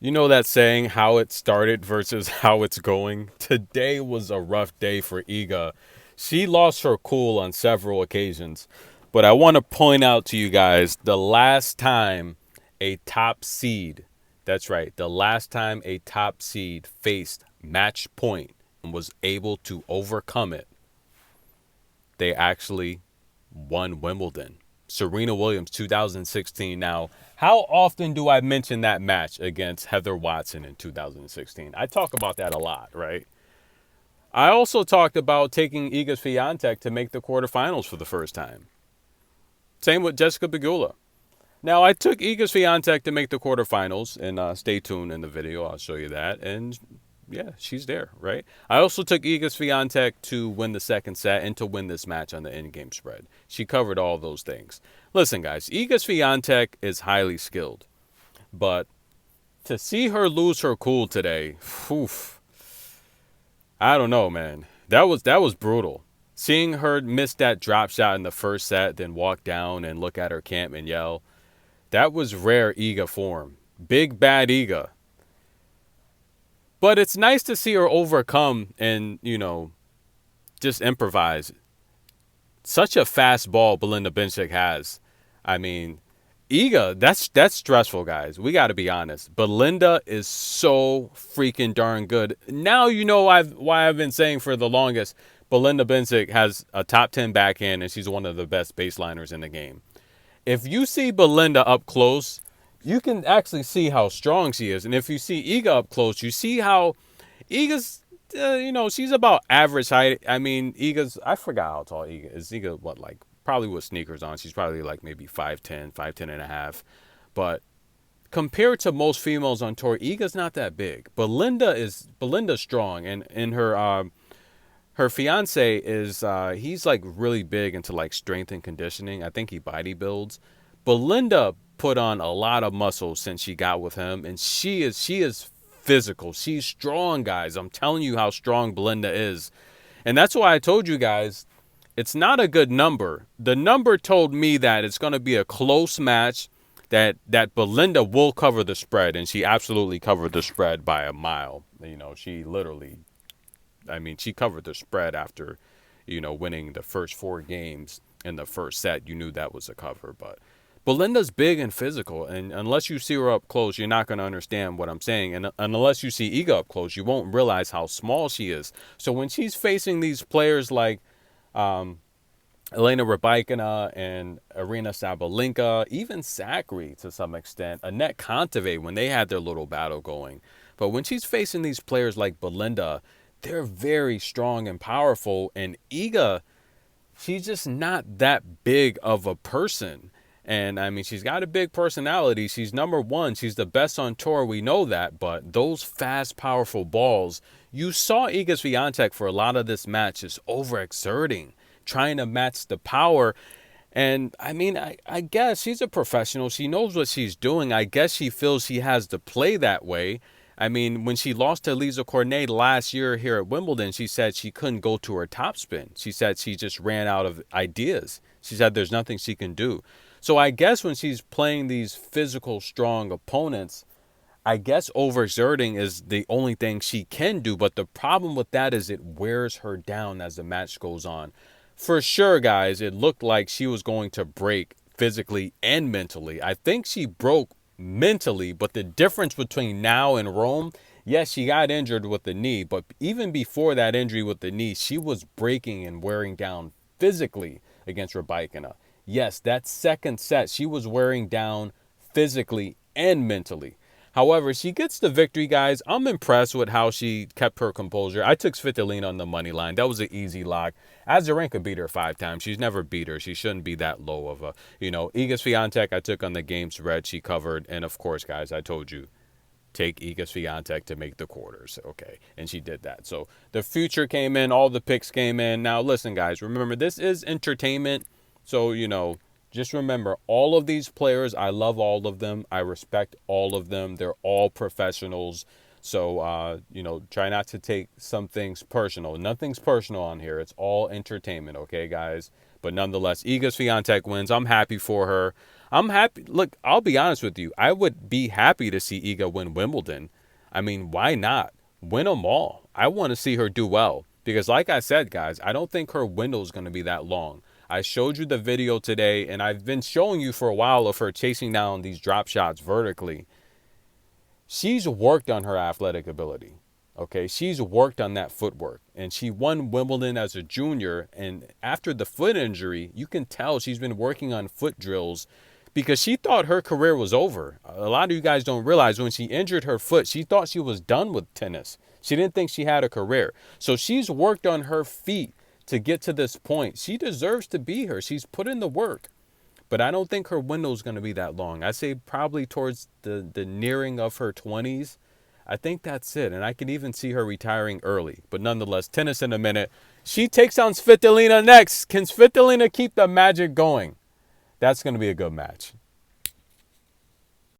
You know that saying, how it started versus how it's going? Today was a rough day for Iga. She lost her cool on several occasions. But I want to point out to you guys the last time a top seed, that's right, the last time a top seed faced match point and was able to overcome it, they actually won Wimbledon. Serena Williams 2016. Now, how often do I mention that match against Heather Watson in 2016? I talk about that a lot, right? I also talked about taking Iga Swiatek to make the quarterfinals for the first time. Same with Jessica Pegula. Now, I took Iga Swiatek to make the quarterfinals, and stay tuned in the video. I'll show you that. And yeah, she's there, right? I also took Iga Swiatek to win the second set and to win this match on the in-game spread. She covered all those things. Listen, guys, Iga Swiatek is highly skilled, but to see her lose her cool today, oof, I don't know, man. That was brutal. Seeing her miss that drop shot in the first set, then walk down and look at her camp and yell, that was rare Iga form. Big bad Iga. But it's nice to see her overcome and, just improvise. Such a fast ball Belinda Bencic has. I mean, Iga, that's stressful, guys. We got to be honest. Belinda is so freaking darn good. Now you know why I've been saying for the longest, Belinda Bencic has a top 10 backhand and she's one of the best baseliners in the game. If you see Belinda up close, you can actually see how strong she is. And if you see Iga up close, you see how Iga's, she's about average height. I mean, I forgot how tall Iga is. Iga, what, like, probably with sneakers on, she's probably like maybe 5'10", 5'10 and a half. But compared to most females on tour, Iga's not that big. Belinda's strong. And in her fiance is he's like really big into like strength and conditioning. I think he body builds. Belinda put on a lot of muscle since she got with him, and she is physical. She's strong, guys. I'm telling you how strong Belinda is. And that's why I told you guys it's not a good number. The number told me that it's going to be a close match, that Belinda will cover the spread, and she absolutely covered the spread by a mile. She literally, I mean, she covered the spread after, winning the first four games in the first set. You knew that was a cover. But Belinda's big and physical, and unless you see her up close, you're not going to understand what I'm saying. And unless you see Iga up close, you won't realize how small she is. So when she's facing these players like Elena Rybakina and Arina Sabalenka, even Zachary to some extent, Annette Kontaveit when they had their little battle going. But when she's facing these players like Belinda, they're very strong and powerful. And Iga, she's just not that big of a person. And I mean, she's got a big personality. She's number one. She's the best on tour. We know that. But those fast, powerful balls, you saw Iga Swiatek for a lot of this match is overexerting, trying to match the power. And I mean, I guess she's a professional. She knows what she's doing. I guess she feels she has to play that way. I mean, when she lost to Lisa Cornet last year here at Wimbledon, she said she couldn't go to her topspin. She said she just ran out of ideas. She said there's nothing she can do. So I guess when she's playing these physical, strong opponents, I guess overexerting is the only thing she can do. But the problem with that is it wears her down as the match goes on. For sure, guys, it looked like she was going to break physically and mentally. I think she broke mentally, but the difference between now and Rome, yes, she got injured with the knee, but even before that injury with the knee, she was breaking and wearing down physically against Rybakina. Yes, that second set, she was wearing down physically and mentally. However, she gets the victory, guys. I'm impressed with how she kept her composure. I took Svitolina on the money line. That was an easy lock. Azarenka beat her 5 times. She's never beat her. She shouldn't be that low of a, Iga Swiatek, I took on the game spread. She covered. And, of course, guys, I told you, take Iga Swiatek to make the quarters. Okay, and she did that. So the future came in. All the picks came in. Now, listen, guys, remember, this is entertainment. So, just remember, all of these players, I love all of them. I respect all of them. They're all professionals. So, try not to take some things personal. Nothing's personal on here. It's all entertainment, okay, guys? But nonetheless, Iga Swiatek wins. I'm happy for her. I'm happy. Look, I'll be honest with you. I would be happy to see Iga win Wimbledon. I mean, why not? Win them all. I want to see her do well. Because like I said, guys, I don't think her window is going to be that long. I showed you the video today, and I've been showing you for a while of her chasing down these drop shots vertically. She's worked on her athletic ability. Okay, she's worked on that footwork, and she won Wimbledon as a junior. And after the foot injury, you can tell she's been working on foot drills because she thought her career was over. A lot of you guys don't realize when she injured her foot, she thought she was done with tennis. She didn't think she had a career. So she's worked on her feet to get to this point. She deserves to be here. She's put in the work. But I don't think her window is going to be that long. I say probably towards the nearing of her 20s. I think that's it. And I can even see her retiring early. But nonetheless, tennis in a minute. She takes on Svitolina next. Can Svitolina keep the magic going? That's going to be a good match.